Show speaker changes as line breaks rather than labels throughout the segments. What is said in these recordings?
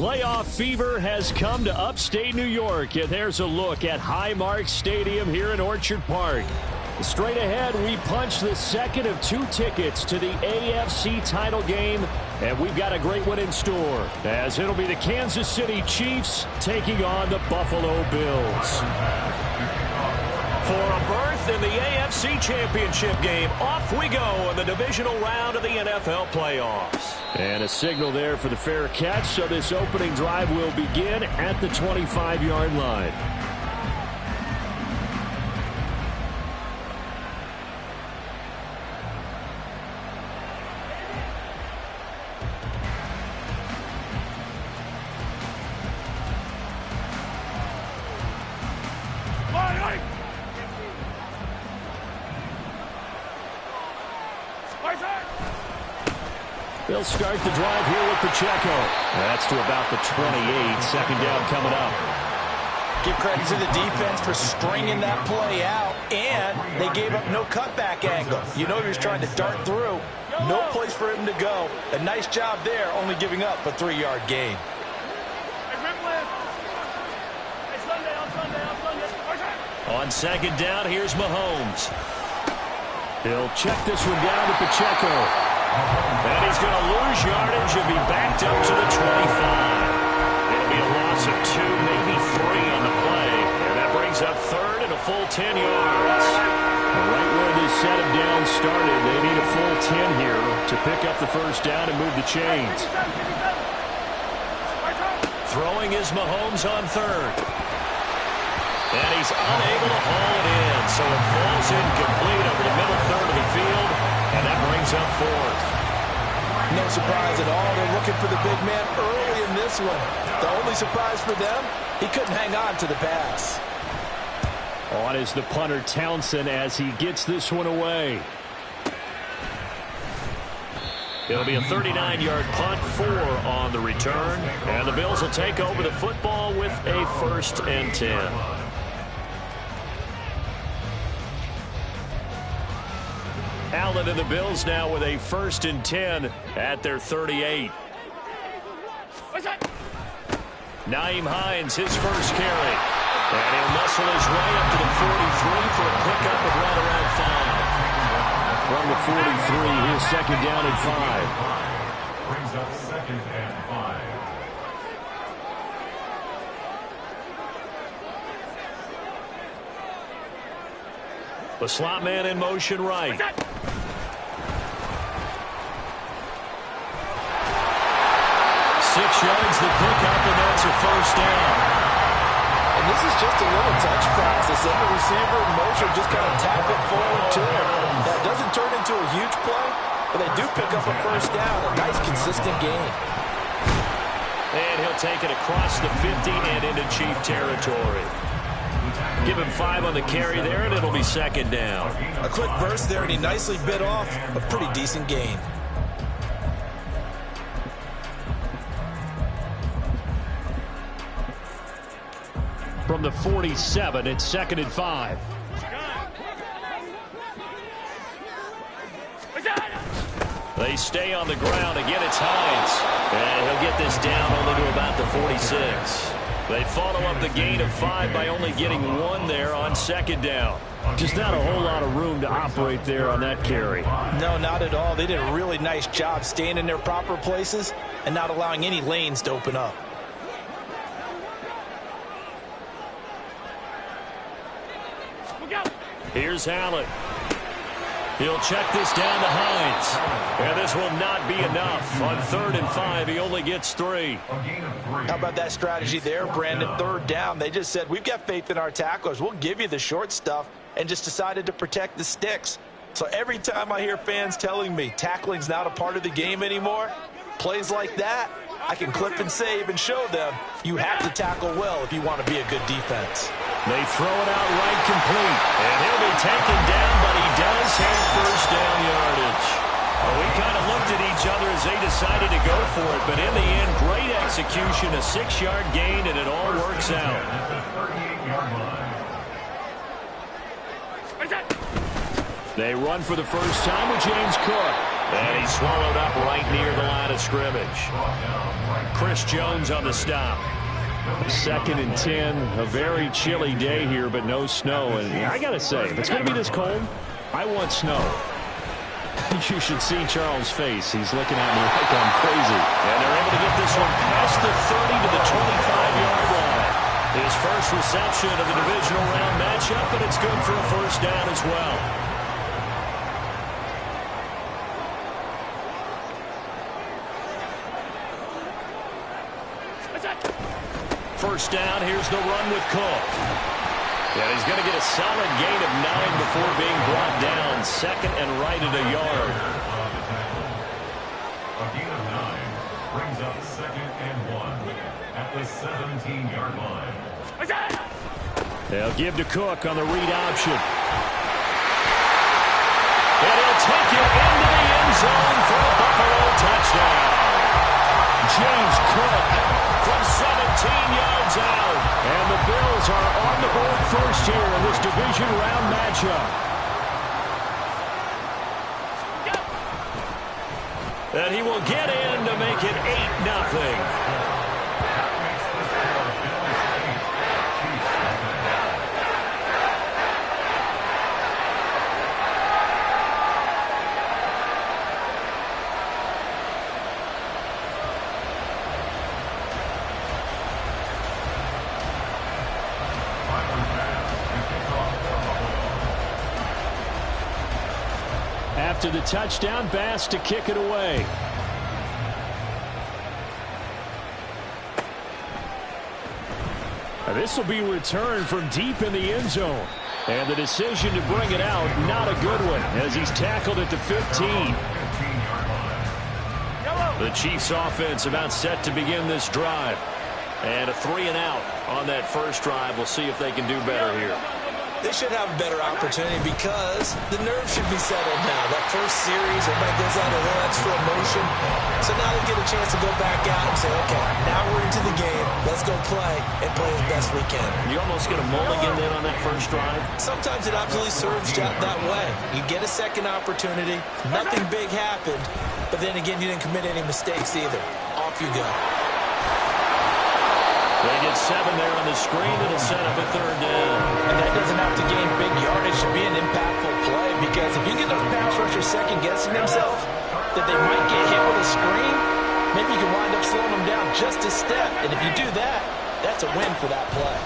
Playoff fever has come to upstate New York, and there's a look at Highmark Stadium here in Orchard Park. Straight ahead, we punch the second of 2 tickets to the AFC title game, and we've got a great one in store, as it'll be the Kansas City Chiefs taking on the Buffalo Bills.
For a berth in the AFC Championship game, off we go in the divisional round of the NFL playoffs.
And a signal there for the fair catch, so this opening drive will begin at the 25-yard line. They'll start the drive here with Pacheco. That's to about the 28. Second down coming up.
Give credit to the defense for stringing that play out, and they gave up no cutback angle. You know he was trying to dart through. No place for him to go. A nice job there, only giving up a 3-yard gain.
On second down, here's Mahomes.
He'll check this one down to Pacheco.
And he's going to lose yardage and be backed up to the 25. It'll be a loss of 2, maybe 3 on the play. And that brings up third and a full 10 yards.
Right where this set of downs started, they need a full 10 here to pick up the first down and move the chains.
Throwing is Mahomes on third. And he's unable to haul it in, so it falls incomplete over the middle third of the field, and that brings up fourth.
No surprise at all. They're looking for the big man early in this one. The only surprise for them, he couldn't hang on to the pass.
On is the punter Townsend as he gets this one away.
It'll be a 39-yard punt, 4 on the return, and the Bills will take over the football with a 1st and 10. Allen and the Bills now with a 1st and 10 at their 38. Nyheim Hines, his first carry. And he'll muscle his way up to the 43 for a pickup of right around 5.
From the 43, here's second down and 5.
Brings up 2nd and 5.
The slot man in motion right. 6 yards the pickup, and that's a 1st down.
And this is just a little touch pass. They send the receiver in motion, just kind of tap it forward to him. That doesn't turn into a huge play, but they do pick up a 1st down. A nice, consistent gain.
And he'll take it across the 50 and into Chief territory. Give him 5 on the carry there, and it'll be 2nd down.
A quick burst there, and he nicely bit off a pretty decent gain.
From the 47, it's 2nd and 5.
They stay on the ground. Again, it's Hines. And he'll get this down only to about the 46. They follow up the gain of 5 by only getting 1 there on 2nd down.
Just not a whole lot of room to operate there on that carry.
No, not at all. They did a really nice job staying in their proper places and not allowing any lanes to open up.
Here's Allen. He'll check this down to Hines. And this will not be enough. On 3rd and 5, he only gets 3.
How about that strategy there, Brandon? 3rd down. They just said, we've got faith in our tacklers. We'll give you the short stuff, and just decided to protect the sticks. So every time I hear fans telling me tackling's not a part of the game anymore, plays like that, I can clip and save and show them you have to tackle well if you want to be a good defense.
They throw it out right complete. And he'll be taken down, but he does have 1st down yardage. Well, we kind of looked at each other as they decided to go for it, but in the end, great execution, a 6-yard gain, and it all works out.
They run for the first time with James Cook.
And he's swallowed up right near the line of scrimmage. Chris Jones on the stop.
2nd and 10. A very chilly day here, but no snow. And I got to say, if it's going to be this cold, I want snow. You should see Charles' face. He's looking at me like I'm crazy.
And they're able to get this one past the 30 to the 25-yard line. His first reception of the divisional round matchup, but it's good for a first down as well. First down, here's the run with Cook. And he's going to get a solid gain of 9 before being brought down. 2nd and right at a yard.
A gain of 9 brings up 2nd and 1 at the 17-yard line.
They'll give to Cook on the read option.
And he'll take it into the end zone for a Buffalo touchdown.
James Cook
from 17 yards out.
And the Bills are on the board first here in this division round matchup.
And he will get in to make it 8-0.
After the touchdown, Bass to kick it away. This will be returned from deep in the end zone. And the decision to bring it out, not a good one, as he's tackled at the 15.
The Chiefs offense about set to begin this drive. And a 3-and-out on that first drive. We'll see if they can do better here.
They should have a better opportunity because the nerves should be settled now. That first series, everybody goes out a little extra emotion. So now they get a chance to go back out and say, okay, now we're into the game. Let's go play and play as best we can.
You almost get a mulligan then on that first drive?
Sometimes it absolutely serves that way. You get a second opportunity. Nothing big happened. But then again, you didn't commit any mistakes either. Off you go.
They get 7 there on the screen. It'll set up a 3rd down.
And that doesn't have to gain big yardage to be an impactful play, because if you get those pass rushers second-guessing themselves that they might get hit with a screen, maybe you can wind up slowing them down just a step. And if you do that, that's a win for that play.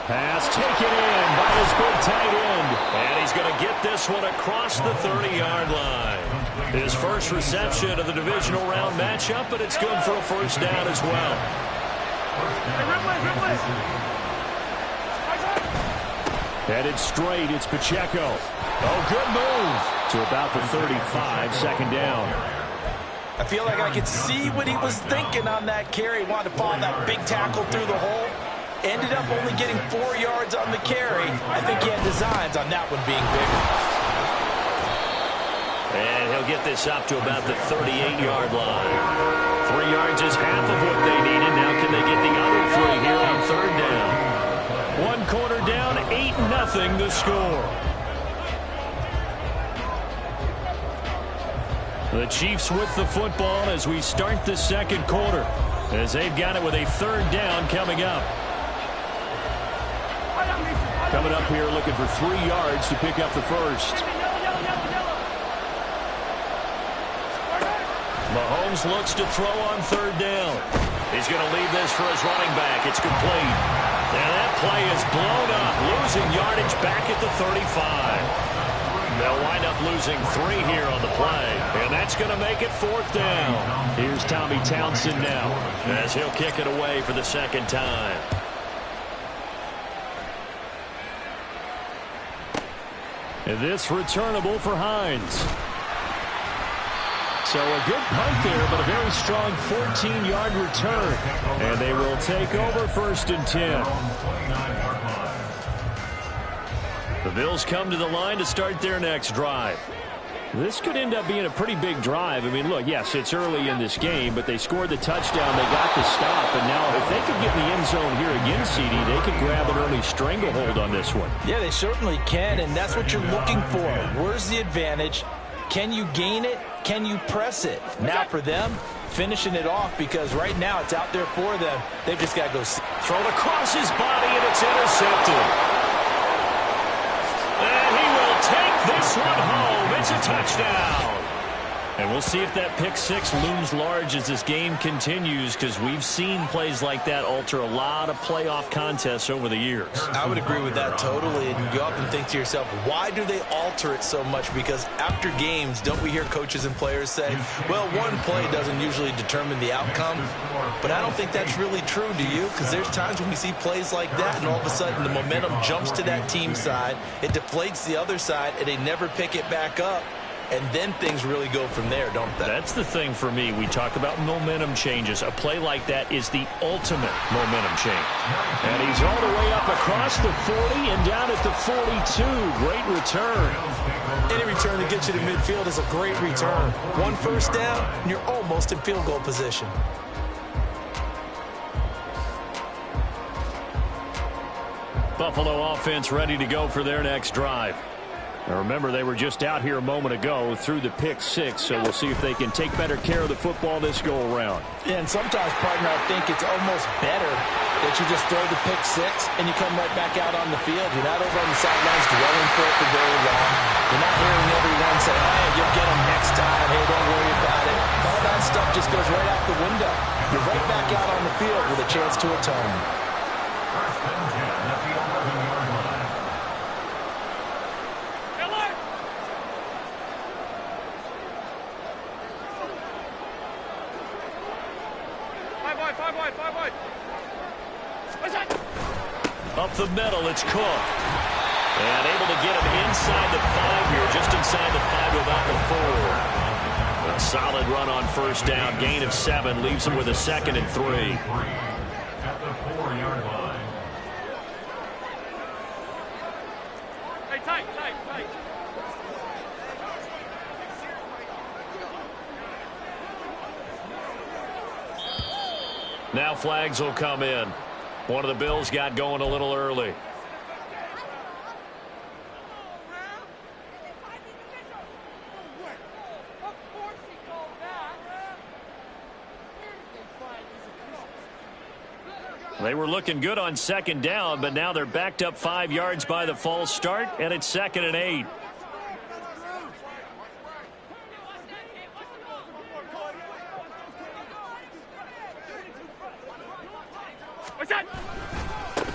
Pass taken in by his big tight end.
And he's going to get this one across the 30-yard line. His first reception of the divisional round matchup, but it's good for a first down as well.
Headed straight, it's Pacheco. Oh, good move to about the 35, 2nd down.
I feel like I could see what he was thinking on that carry. Wanted to follow that big tackle through the hole. Ended up only getting 4 yards on the carry. I think he had designs on that one being bigger.
And he'll get this up to about the 38-yard line. 3 yards is half of what they needed. Now can they get the other 3 here on 3rd down?
1 quarter down, 8-0 the score. The Chiefs with the football as we start the 2nd quarter, as they've got it with a 3rd down coming up. Coming up here looking for 3 yards to pick up the first.
Mahomes looks to throw on 3rd down. He's going to leave this for his running back. It's complete. And that play is blown up, losing yardage back at the 35. They'll wind up losing 3 here on the play. And that's going to make it 4th down.
Here's Tommy Townsend now,
as he'll kick it away for the 2nd time.
And this returnable for Hines. So a good punt there, but a very strong 14-yard return. And they will take over 1st and 10.
The Bills come to the line to start their next drive.
This could end up being a pretty big drive. I mean, look, yes, it's early in this game, but they scored the touchdown. They got the stop. And now if they could get in the end zone here again, CD, they could grab an early stranglehold on this one.
Yeah, they certainly can, and that's what you're looking for. Where's the advantage? Can you gain it? Can you press it? Now for them, finishing it off, because right now it's out there for them. They've just got to go.
Thrown across his body, and it's intercepted. And he will take this one home. It's a touchdown. And we'll see if that pick six looms large as this game continues, because we've seen plays like that alter a lot of playoff contests over the years.
I would agree with that totally. And you often think to yourself, why do they alter it so much? Because after games, don't we hear coaches and players say, well, one play doesn't usually determine the outcome. But I don't think that's really true, do you? Because there's times when we see plays like that, and all of a sudden the momentum jumps to that team side. It deflates the other side, and they never pick it back up. And then things really go from there, don't they?
That's the thing for me. We talk about momentum changes. A play like that is the ultimate momentum change.
And he's all the way up across the 40 and down at the 42. Great return.
Any return that gets you to midfield is a great return. One first down, and you're almost in field goal position.
Buffalo offense ready to go for their next drive. Now remember, they were just out here a moment ago through the pick six, so we'll see if they can take better care of the football this go-around.
Yeah, and sometimes, partner, I think it's almost better that you just throw the pick six and you come right back out on the field. You're not over on the sidelines dwelling for it for very long. You're not hearing everyone say, hey, you'll get them next time. Hey, don't worry about it. All that stuff just goes right out the window. You're right back out on the field with a chance to atone.
First and 10 at the 11-yard line.
Up the middle, it's Cook. And able to get him inside the 5 here, just inside the 5 without the 4. A solid run on first down, gain of 7, leaves him with a 2nd and 3.
At the 4-yard line.
Hey, tight.
Now flags will come in. One of the Bills got going a little early. They were looking good on second down, but now they're backed up 5 yards by the false start, and it's 2nd and 8.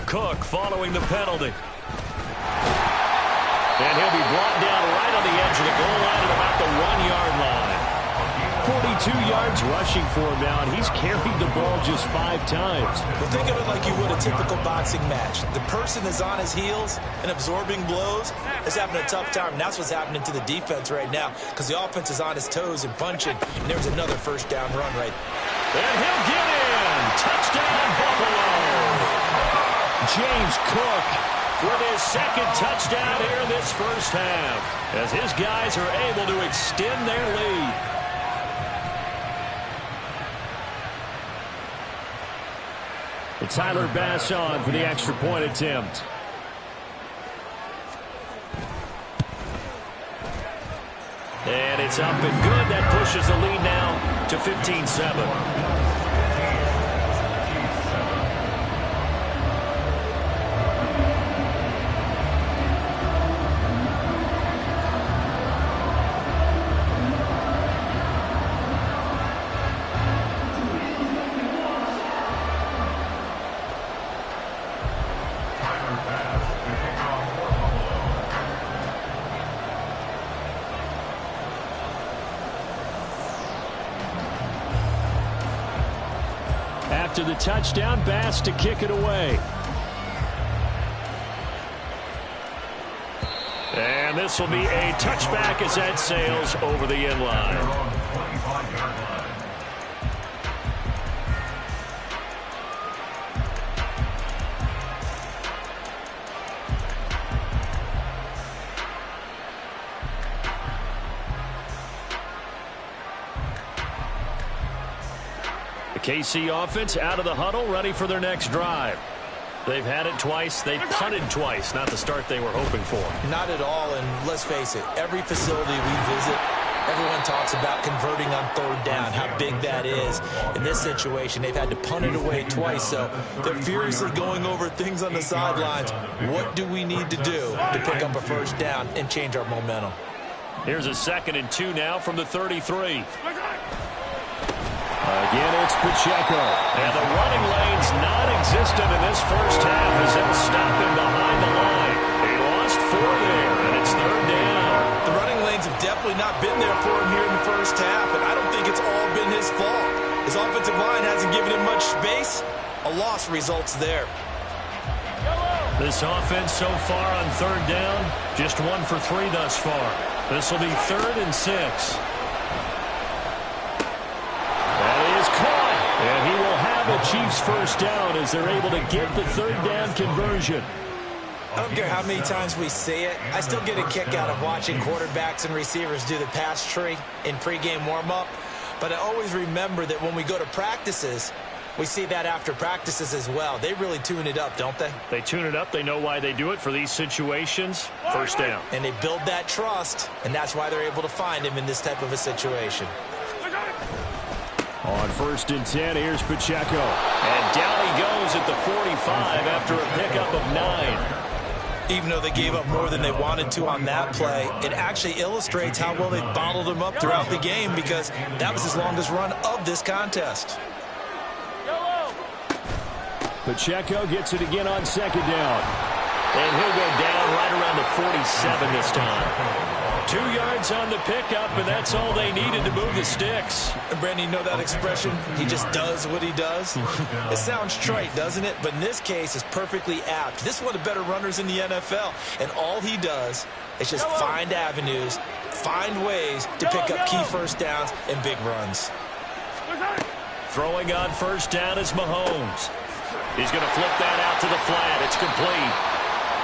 Cook following the penalty. And he'll be brought down right on the edge of the goal line at about the 1-yard line.
42 yards rushing for him now, and he's carried the ball just 5 times.
Well, think of it like you would a typical boxing match. The person is on his heels and absorbing blows is having a tough time. And that's what's happening to the defense right now, because the offense is on his toes and punching. And there's another first down run right there.
And he'll get in. Touchdown, Buffalo.
James Cook
with his 2nd touchdown here in this first half, as his guys are able to extend their lead.
Tyler Bass on for the extra point attempt.
And it's up and good. That pushes the lead now to 15-7.
After the touchdown, Bass to kick it away.
And this will be a touchback as that sails over the end line. The KC offense out of the huddle, ready for their next drive. They've had it twice. They've punted twice. Not the start they were hoping for.
Not at all, and let's face it, every facility we visit, Everyone talks about converting on third down, how big that is. In this situation, they've had to punt it away twice, so they're furiously going over things on the sidelines. What do we need to do to pick up a first down and change our momentum?
Here's a 2nd and 2 now from the 33. Again, it's Pacheco. And the running lane's non-existent in this first half as they'll stop him behind the line. He lost 4 there, and it's 3rd down.
The running lanes have definitely not been there for him here in the first half, and I don't think it's all been his fault. His offensive line hasn't given him much space. A loss results there.
This offense so far on 3rd down, just 1 for 3 thus far. This will be 3rd and 6. And he will have a Chiefs first down as they're able to get the 3rd down conversion.
I don't care how many times we see it. I still get a kick out of watching quarterbacks and receivers do the pass tree in pregame warm-up. But I always remember that when we go to practices, we see that after practices as well. They really tune it up, don't they?
They tune it up. They know why they do it for these situations. First down.
And they build that trust, and that's why they're able to find him in this type of a situation.
On 1st and 10, here's Pacheco. And down he goes at the 45 after a pickup of 9.
Even though they gave up more than they wanted to on that play, it actually illustrates how well they bottled him up throughout the game because that was his longest run of this contest.
Pacheco gets it again on 2nd down. And he'll go down right around the 47 this time. 2 yards on the pickup, and that's all they needed to move the sticks.
And Brandon, you know that expression? He just does what he does. It sounds trite, doesn't it? But in this case, it's perfectly apt. This is one of the better runners in the NFL, and all he does is just find avenues, find ways to pick up key first downs and big runs.
Throwing on 1st down is Mahomes. He's going to flip that out to the flat. It's complete.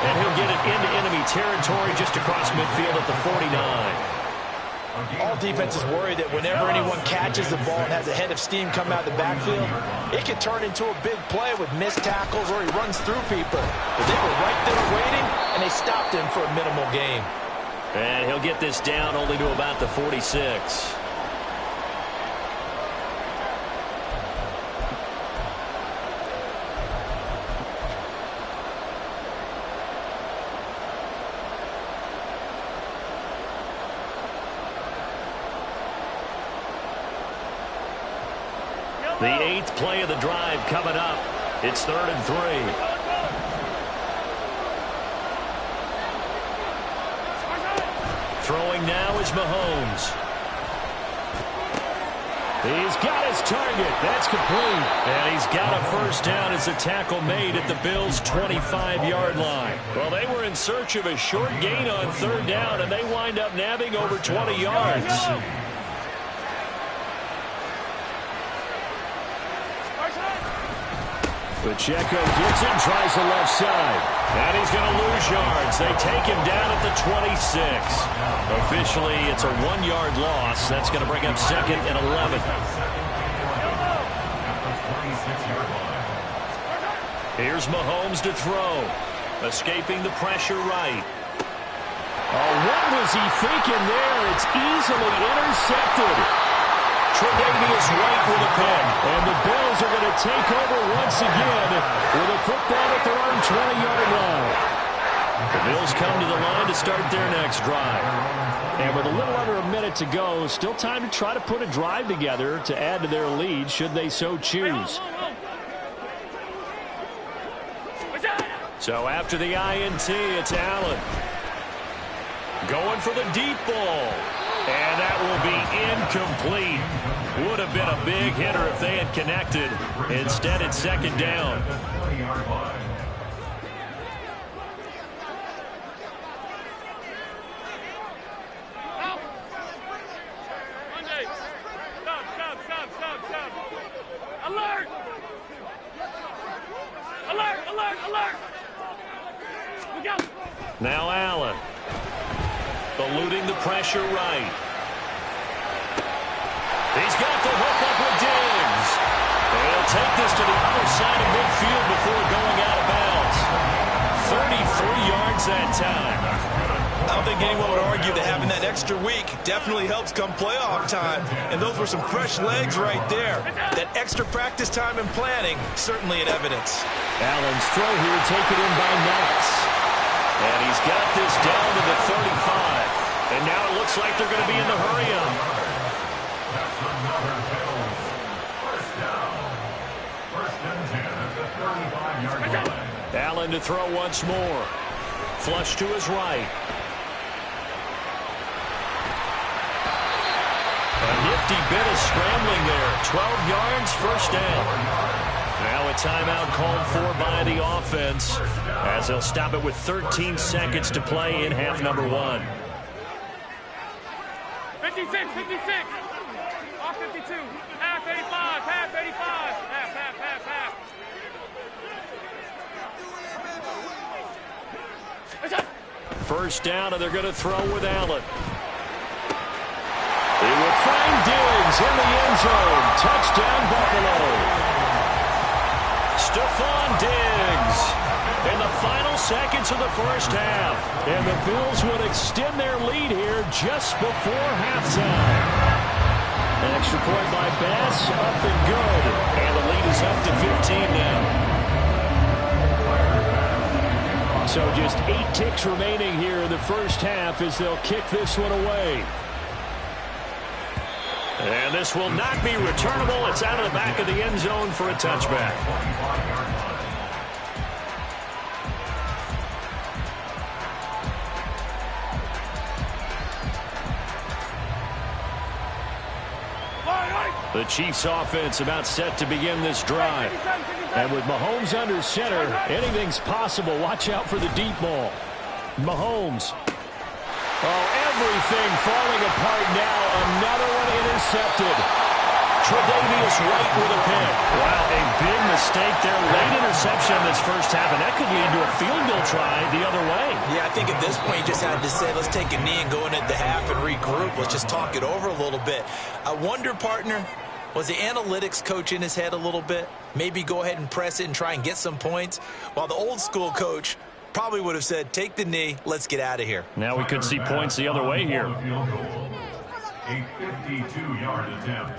And he'll get it into enemy territory just across midfield at the 49.
All defenses worry that whenever anyone catches the ball and has a head of steam come out of the backfield, it can turn into a big play with missed tackles or he runs through people. But they were right there waiting, and they stopped him for a minimal gain.
And he'll get this down only to about the 46. The 8th play of the drive coming up. It's 3rd and 3. Throwing now is Mahomes. He's got his target. That's complete. And he's got a first down as the tackle made at the Bills' 25-yard line. Well, they were in search of a short gain on 3rd down, and they wind up nabbing over 20 yards. Pacheco gets it, tries the left side. And he's going to lose yards. They take him down at the 26. Officially, it's a 1-yard loss. That's going to bring up 2nd and 11. Here's Mahomes to throw. Escaping the pressure right. Oh, what was he thinking there? It's easily intercepted. Tre'Davious White with a pick. And the Bills are going to take over once again with a football at their own 20-yard line. The Bills come to the line to start their next drive. And with a little under a minute to go, still time to try to put a drive together to add to their lead should they so choose. So after the INT, it's Allen. Going for the deep ball. And that will be incomplete. Would have been a big hitter if they had connected. Instead, it's 2nd down.
Stop. Alert! Alert! We go!
Now Allen. Eluding the pressure right. He's got the hook up with Diggs. And he'll take this to the other side of midfield before going out of bounds. 33 yards
yards that time.
I don't think anyone would argue that having that extra week definitely helps come playoff time. And those were some fresh legs right there. That extra practice time and planning, certainly in evidence.
Allen's throw here taken in by Knox.
And he's got this down to the 35. And now it looks like they're going to be in the hurry-up.
That's another Bills. First down. First and 10 at the 35-yard line.
Allen to throw once more. Flush to his right. A nifty bit of scrambling there. 12 yards, first down. Now a timeout called for by the offense as they'll stop it with 13 seconds to play in half number 1.
56, 56. Off 52. Half 85, half 85. Half.
First down, and they're going to throw with Allen. He will find Diggs in the end zone. Touchdown, Buffalo. Stephon Diggs in the final seconds of the first half.
And the Bills would extend their lead here just before halftime. An extra point by Bass, up and good.
And the lead is up to 15 now.
So just 8 ticks remaining here in the first half as they'll kick this one away.
And this will not be returnable. It's out of the back of the end zone for a touchback. The Chiefs offense about set to begin this drive.
And with Mahomes under center, anything's possible. Watch out for the deep ball. Mahomes. Oh, everything falling apart now. Another one intercepted. Tre'Davious White with a pick.
Wow, a big mistake there. Late interception in this first half, and that could lead to a field goal try the other way.
Yeah, I think at this point you just had to say, let's take a knee and go into the half and regroup. Let's just talk it over a little bit. I wonder, partner, was the analytics coach in his head a little bit? Maybe go ahead and press it and try and get some points? While the old school coach probably would have said, take the knee, let's get out of here.
Now we could see points the other way here.
A 52-yard attempt.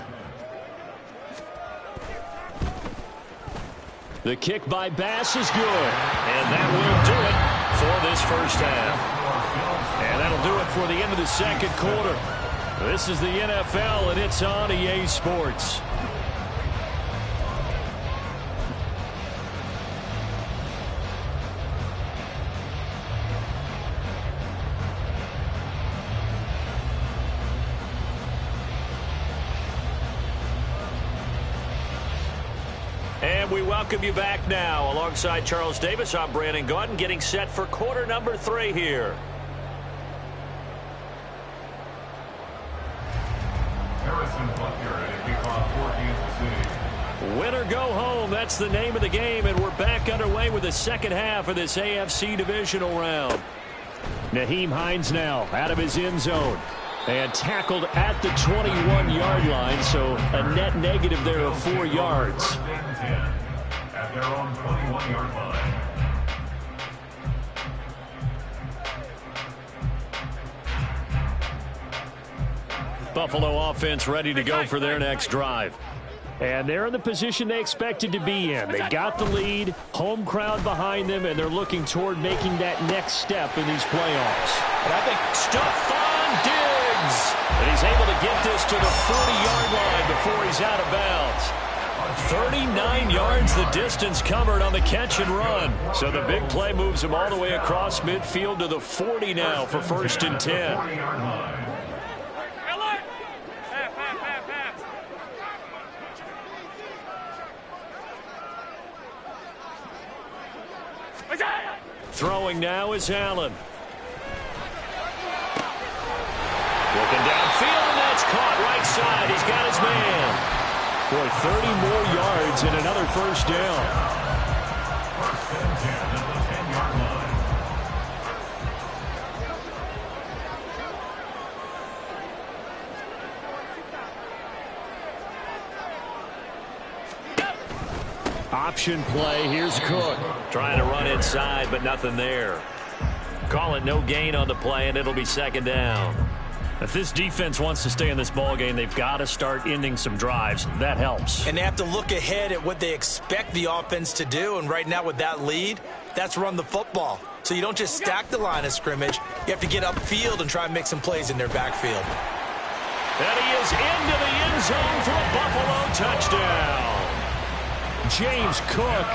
The kick by Bass is good.
And that will do it for this first half. And that'll do it for the end of the second quarter. This is the NFL, and it's on EA Sports. And we welcome you back now. Alongside Charles Davis, I'm Brandon Gaudin, getting set for quarter number 3 here.
Harrison Butker at a kickoff for Kansas City.
Win or go home, that's the name of the game, and we're back underway with the second half of this AFC divisional round.
Naheem Hines now out of his end zone. And tackled at the 21-yard line, so a net negative there of 4 yards.
First and 10 at their own 21-yard line.
Buffalo offense ready to go for their next drive.
And they're in the position they expected to be in. They got the lead, home crowd behind them, and they're looking toward making that next step in these playoffs.
And I think Stephon Diggs, and he's able to get this to the 40-yard line before he's out of bounds. 39 yards the distance covered on the catch and run. So the big play moves him all the way across midfield to the 40 now for first and 10.
40-yard line.
Throwing now is Allen. Looking downfield, and that's caught right side. He's got his man.
Boy, 30 more yards and another first down.
First and 10 at the 10-yard line.
Option play. Here's Cook.
Trying to run inside, but nothing there. Call it no gain on the play, and it'll be second down.
If this defense wants to stay in this ballgame, they've got to start ending some drives. That helps.
And they have to look ahead at what they expect the offense to do. And right now with that lead, that's run the football. So you don't just stack the line of scrimmage. You have to get upfield and try and make some plays in their backfield.
And he is into the end zone for a Buffalo touchdown.
James Cook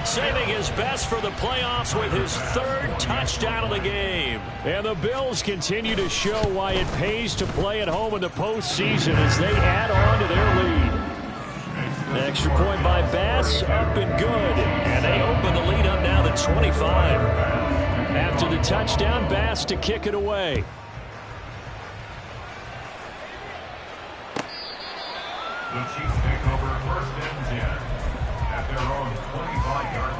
saving his best for the playoffs with his third touchdown of the game.
And the Bills continue to show why it pays to play at home in the postseason as they add on to their lead. An extra point by Bass, up and good.
And they open the lead up now to 25.
After the touchdown, Bass to kick it away.
The Chiefs take over first and 10 at their own 25-yard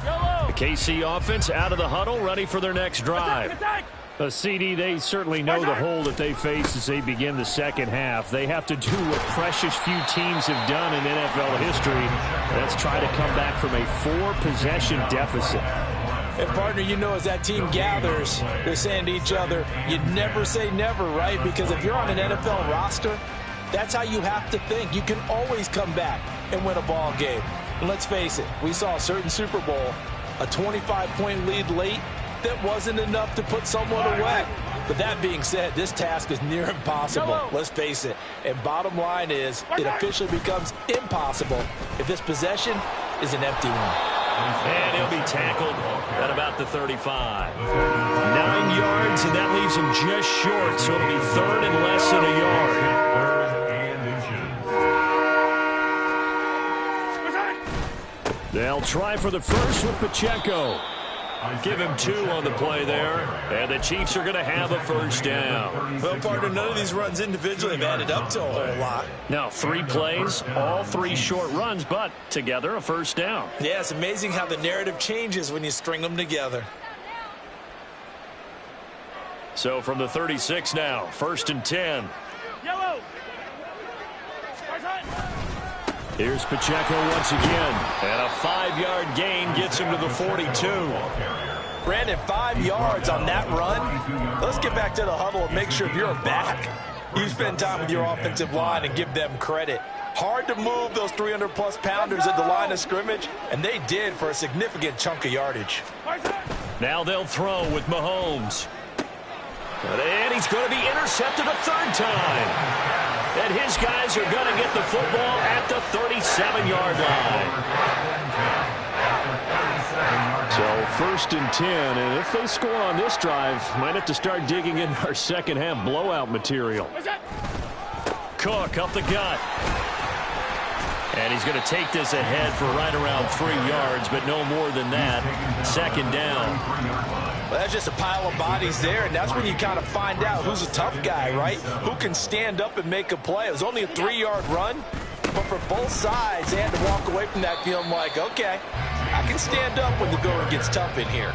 line.
The KC offense out of the huddle, ready for their next drive. A CD, they certainly know the hole that they face as they begin the second half. They have to do what precious few teams have done in NFL history. That's try to come back from a 4-possession deficit.
And, partner, you know, as that team gathers, they're saying to each other, you never say never, right? Because if you're on an NFL roster, that's how you have to think. You can always come back and win a ball game. And let's face it, we saw a certain Super Bowl, a 25-point lead late, that wasn't enough to put someone away. But that being said, this task is near impossible. Let's face it. And bottom line is, it officially becomes impossible if this possession is an empty one.
And he'll be tackled at about the 35. 9 yards, and that leaves him just short, so it'll be third and less than a
yard. They'll try for the first with Pacheco.
Give him 2 on the play there, and the Chiefs are going to have a first down.
Well, partner, none of these runs individually have added up to a whole lot.
Now, 3 plays, all 3 short runs, but together a first down.
Yeah, it's amazing how the narrative changes when you string them together.
So from the 36 now, first and 10.
Yellow.
Here's Pacheco once again.
And a 5-yard gain gets him to the 42.
Brandon, 5 yards on that run. Let's get back to the huddle and make sure you're back. You spend time with your offensive line and give them credit. Hard to move those 300-plus pounders at the line of scrimmage, and they did for a significant chunk of yardage.
Now they'll throw with Mahomes. And he's going to be intercepted a third time. And his guys are going to get the football at the 37-yard line.
So first and 10, and if they score on this drive, might have to start digging in our second half blowout material.
Cook up the gut. And he's going to take this ahead for right around 3 yards, but no more than that. Second down.
Well, that's just a pile of bodies there, and that's when you kind of find out who's a tough guy, right? Who can stand up and make a play. It was only a 3-yard run, but for both sides, they had to walk away from that feeling like, okay, I can stand up when the going gets tough in here.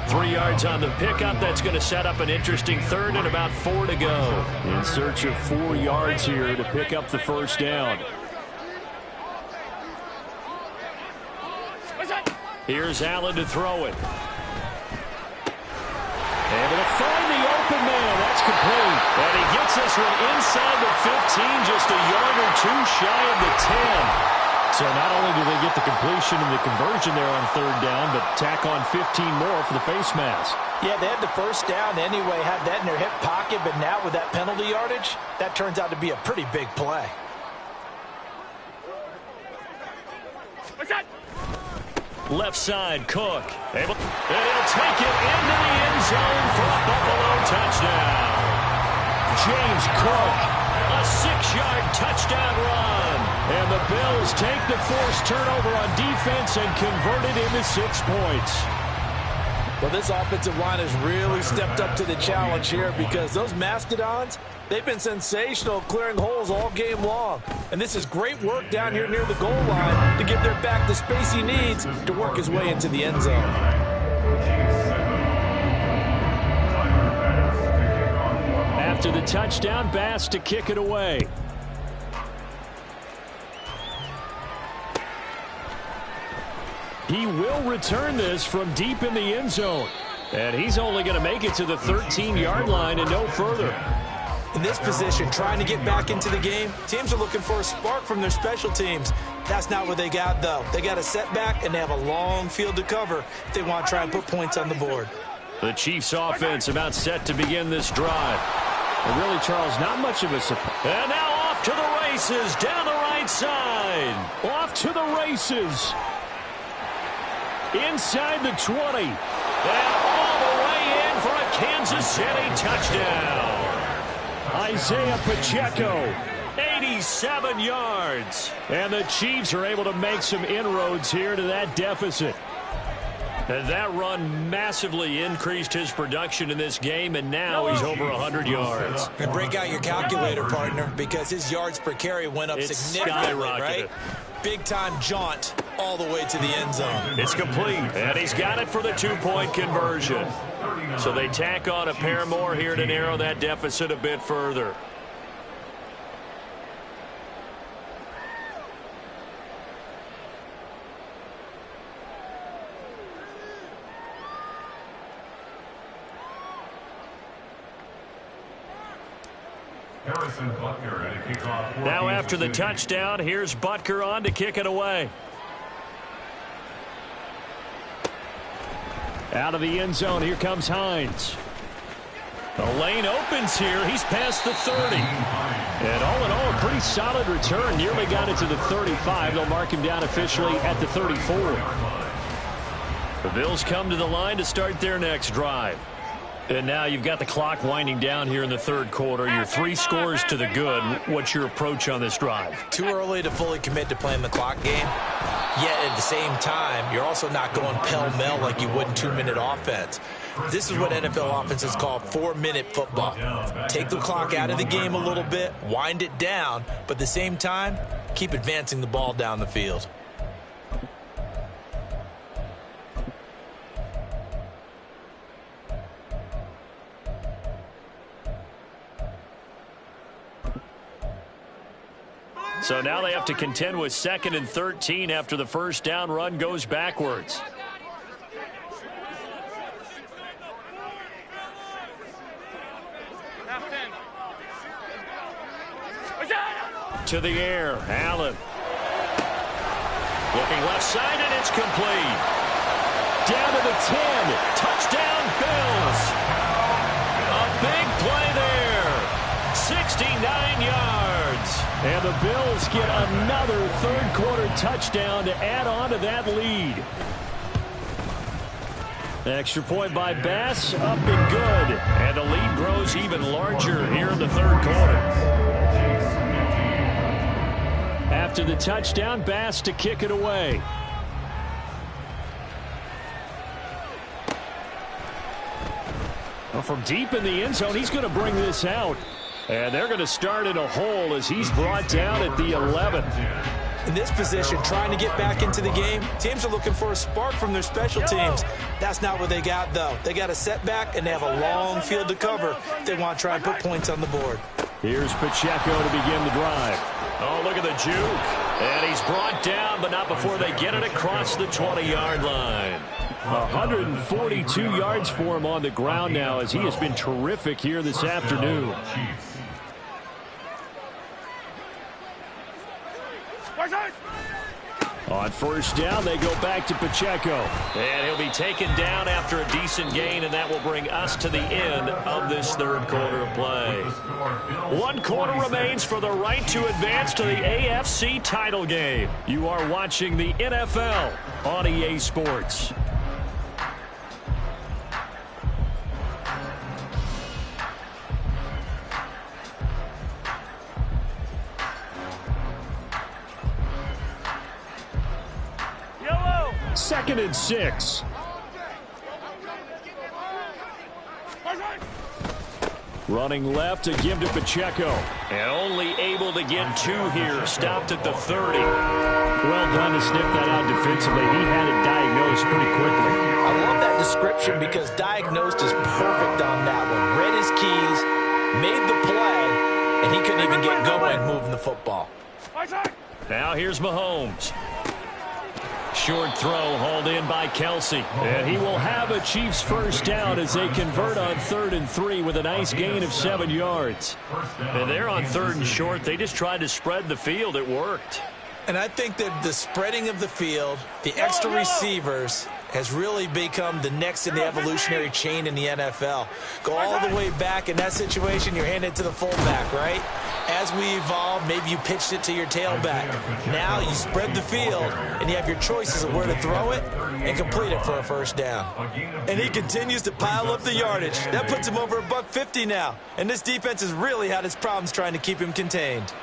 3 yards on the pickup. That's going to set up an interesting third and about 4 to go.
In search of 4 yards here to pick up the first down.
Here's Allen to throw it.
And it'll find the open man. That's complete.
And he gets this one inside the 15, just a yard or 2 shy of the 10.
So not only do they get the completion and the conversion there on third down, but tack on 15 more for the face mask.
Yeah, they had the first down anyway, had that in their hip pocket, but now with that penalty yardage, that turns out to be a pretty big play.
What's that?
Left side, Cook. And he'll take it into the end zone for a Buffalo touchdown.
James Cook,
a 6-yard touchdown run.
And the Bills take the forced turnover on defense and convert it into 6 points.
Well, this offensive line has really stepped up to the challenge here because those Mastodons, they've been sensational clearing holes all game long. And this is great work down here near the goal line to give their back the space he needs to work his way into the end zone.
After the touchdown, Bass to kick it away. He will return this from deep in the end zone. And he's only going to make it to the 13-yard line and no further.
In this position, trying to get back into the game, teams are looking for a spark from their special teams. That's not what they got, though. They got a setback, and they have a long field to cover if they want to try and put points on the board.
The Chiefs' offense about set to begin this drive. And really, Charles, not much of a surprise.
And now off to the races, down the right side.
Off to the races. Inside the 20.
And all the way in for a Kansas City touchdown.
Isaiah Pacheco.
87 yards.
And the Chiefs are able to make some inroads here to that deficit.
And that run massively increased his production in this game, and now he's over 100 yards.
And break out your calculator, partner, because his yards per carry went up significantly, right? Big-time jaunt all the way to the end zone.
It's complete, and he's got it for the two-point conversion. So they tack on a pair more here to narrow that deficit a bit further. Now after the touchdown, here's Butker on to kick it away.
Out of the end zone, here comes Hines.
The lane opens here. He's past the 30.
And all in all, a pretty solid return. Nearly got it to the 35. They'll mark him down officially at the 34.
The Bills come to the line to start their next drive. And now you've got the clock winding down here in the third quarter. You're 3 scores to the good. What's your approach on this drive?
Too early to fully commit to playing the clock game. Yet at the same time, you're also not going pell-mell like you would in 2-minute offense. This is what NFL offenses call 4-minute football. Take the clock out of the game a little bit, wind it down, but at the same time, keep advancing the ball down the field.
So now they have to contend with 2nd and 13 after the first down run goes backwards. To the air, Allen. Looking left side, and it's complete.
Down to the 10.
Touchdown, Bills. A big play there. 69 yards.
And the Bills get another third-quarter touchdown to add on to that lead. Extra point by Bass, up and good.
And the lead grows even larger here in the third quarter.
After the touchdown, Bass to kick it away. Well, from deep in the end zone, he's going to bring this out. And they're going to start in a hole as he's brought down at the 11.
In this position, trying to get back into the game, teams are looking for a spark from their special teams. That's not what they got, though. They got a setback, and they have a long field to cover if they want to try and put points on the board.
Here's Pacheco to begin the drive.
Oh, look at the juke. And he's brought down, but not before they get it across the 20-yard line.
142 yards for him on the ground now as he has been terrific here this afternoon. On first down, they go back to Pacheco.
And he'll be taken down after a decent gain, and that will bring us to the end of this third quarter of play. 1 quarter remains for the right to advance to the AFC title game.
You are watching the NFL on EA Sports. Second and 6. Running left to give to Pacheco.
And only able to get 2 here. Stopped at the 30.
Well done to sniff that out defensively. He had it diagnosed pretty quickly.
I love that description because diagnosed is perfect on that one. Read his keys, made the play, and he couldn't even get going moving the football.
Now here's Mahomes. short throw hauled in by Kelsey.
And he will have a Chiefs first down as they convert on 3rd and 3 with a nice gain of 7 yards.
And they're on 3rd and short. They just tried to spread the field. It worked.
And I think that the spreading of the field, the extra receivers, has really become the next in the evolutionary chain in the NFL. Go all the way back in that situation, you're handing it to the fullback, right? As we evolve, maybe you pitched it to your tailback. Now you spread the field, and you have your choices of where to throw it and complete it for a first down. And he continues to pile up the yardage. That puts him over $150 now. And this defense has really had its problems trying to keep him contained.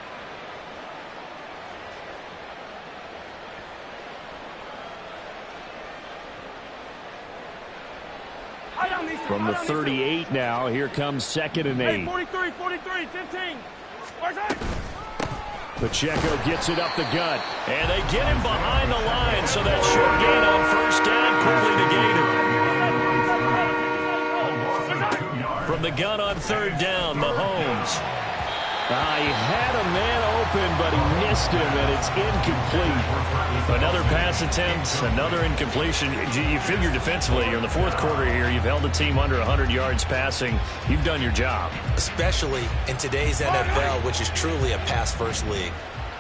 From the 38 now, here comes 2nd and 8.
43, 43, 15.
Pacheco gets it up the gut.
And they get him behind the line, so that short gain on first down quickly negated. From the gun on 3rd down, Mahomes.
He had a man open, but he missed him, and it's incomplete.
Another pass attempt, another incompletion. You figure defensively, you're in the 4th quarter here. You've held the team under 100 yards passing. You've done your job.
Especially in today's NFL, which is truly a pass-first league.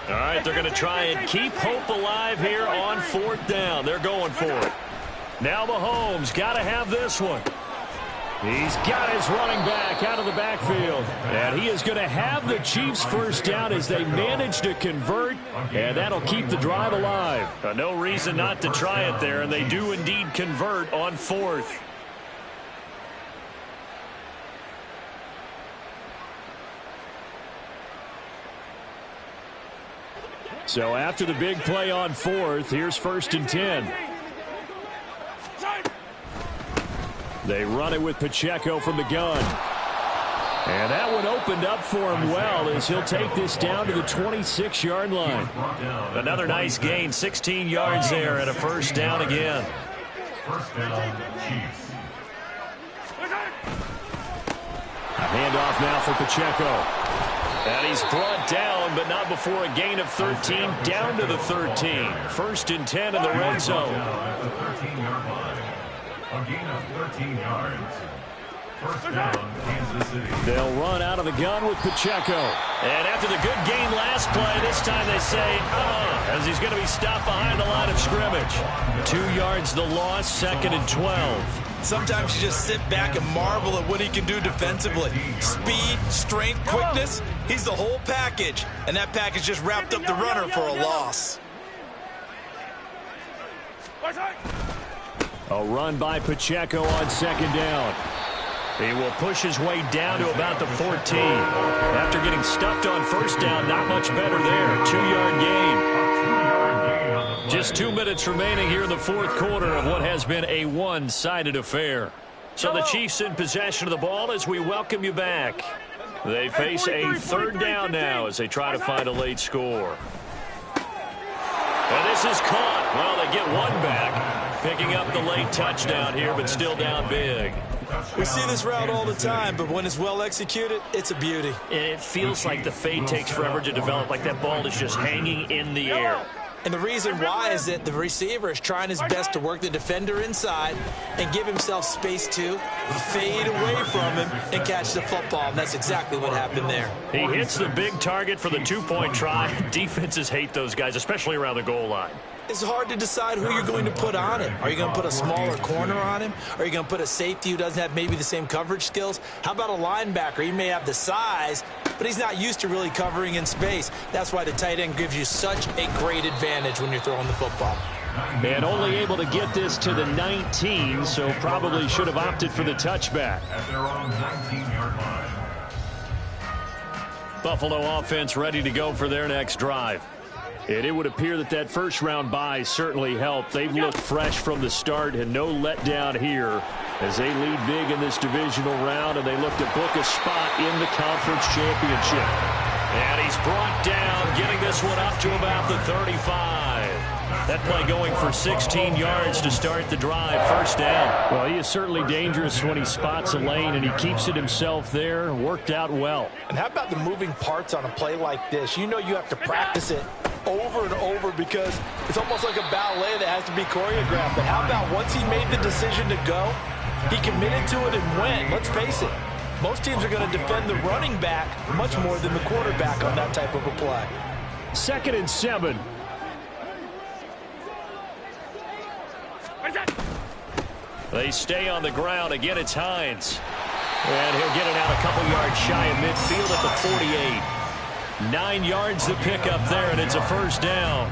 All right, they're going to try and keep hope alive here on 4th down. They're going for it. Now Mahomes got to have this one.
He's got his running back out of the backfield. And he is going to have the Chiefs first down as they manage to convert. And that'll keep the drive alive.
No reason not to try it there. And they do indeed convert on 4th.
So after the big play on 4th, here's 1st and 10. They run it with Pacheco from the gun. And that one opened up for him well as he'll take this down to the 26-yard line.
Another nice gain, 16 yards there and a first down again.
First down, Chiefs.
A handoff now for Pacheco.
And he's brought down, but not before a gain of 13, down to the 13. 1st and 10 in the red zone.
At the 13-yard line. A gain of 13 yards. First down, Kansas City.
They'll run out of the gun with Pacheco.
And after the good game last play, this time they say, as he's going to be stopped behind the line of scrimmage. 2 yards the loss, 2nd and 12.
Sometimes you just sit back and marvel at what he can do defensively. Speed, strength, quickness, he's the whole package. And that package just wrapped up the runner for a loss.
A run by Pacheco on 2nd down.
He will push his way down to about the 14. After getting stuffed on first down, not much better there. 2-yard gain. Just 2 minutes remaining here in the 4th quarter of what has been a one-sided affair. So the Chiefs in possession of the ball as we welcome you back. They face a 3rd down now as they try to find a late score. And this is caught. Well, they get one back, picking up the late touchdown here, but still down big.
We see this route all the time, but when it's well executed, it's a beauty.
It feels like the fade takes forever to develop, like that ball is just hanging in the air.
And the reason why is that the receiver is trying his best to work the defender inside and give himself space to fade away from him and catch the football. And that's exactly what happened there.
He hits the big target for the 2-point try. Defenses hate those guys, especially around the goal line.
It's hard to decide who you're going to put on him. Are you going to put a smaller corner on him? Are you going to put a safety who doesn't have maybe the same coverage skills? How about a linebacker? He may have the size, but he's not used to really covering in space. That's why the tight end gives you such a great advantage when you're throwing the football.
And only able to get this to the 19, so probably should have opted for the touchback.
At their own 19-yard line.
Buffalo offense ready to go for their next drive.
And it would appear that that first-round bye certainly helped. They've looked fresh from the start and no letdown here as they lead big in this divisional round, and they look to book a spot in the conference championship.
And he's brought down, getting this one up to about the 35. That play going for 16 yards to start the drive. First down.
Well, he is certainly dangerous when he spots a lane, and he keeps it himself there. Worked out well.
And how about the moving parts on a play like this? You know you have to practice it over and over because it's almost like a ballet that has to be choreographed. But how about once he made the decision to go, he committed to it and went. Let's face it, most teams are going to defend the running back much more than the quarterback on that type of a play.
2nd and 7.
They stay on the ground. Again, it's Hines. And he'll get it out a couple yards shy of midfield at the 48. 9 yards to pick up there, and it's a first down.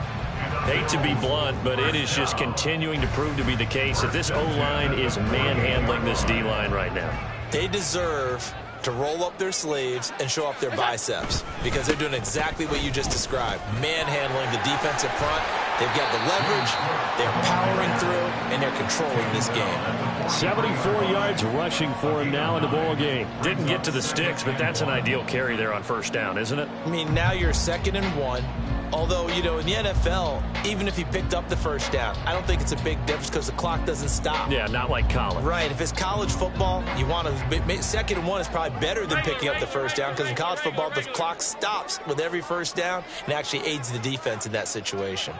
Hate to be blunt, but it is just continuing to prove to be the case that this O-line is manhandling this D-line right now.
They deserve to roll up their sleeves and show up their biceps because they're doing exactly what you just described, manhandling the defensive front. They've got the leverage, they're powering through, and they're controlling this game.
74 yards rushing for him now in the ball game.
Didn't get to the sticks, but that's an ideal carry there on first down, isn't it?
I mean, now you're 2nd and 1. Although, you know, in the NFL, even if he picked up the first down, I don't think it's a big difference because the clock doesn't stop.
Yeah, not like college.
Right. If it's college football, you want to 2nd and 1 is probably better than picking up the first down because in college football, the clock stops with every first down and actually aids the defense in that situation.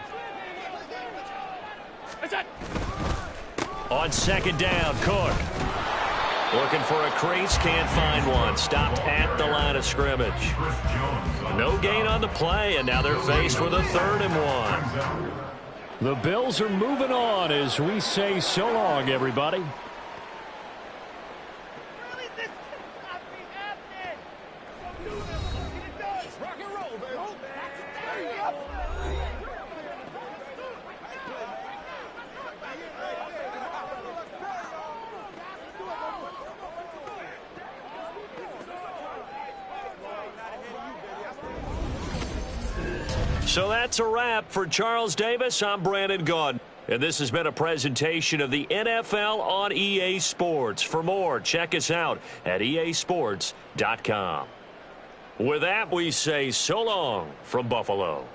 On 2nd down, Cook. Looking for a crease, can't find one. Stopped at the line of scrimmage. No gain on the play, and now they're faced with a 3rd and 1.
The Bills are moving on as we say so long, everybody.
So that's a wrap for Charles Davis. I'm Brandon Gaudin. And this has been a presentation of the NFL on EA Sports. For more, check us out at easports.com. With that, we say so long from Buffalo.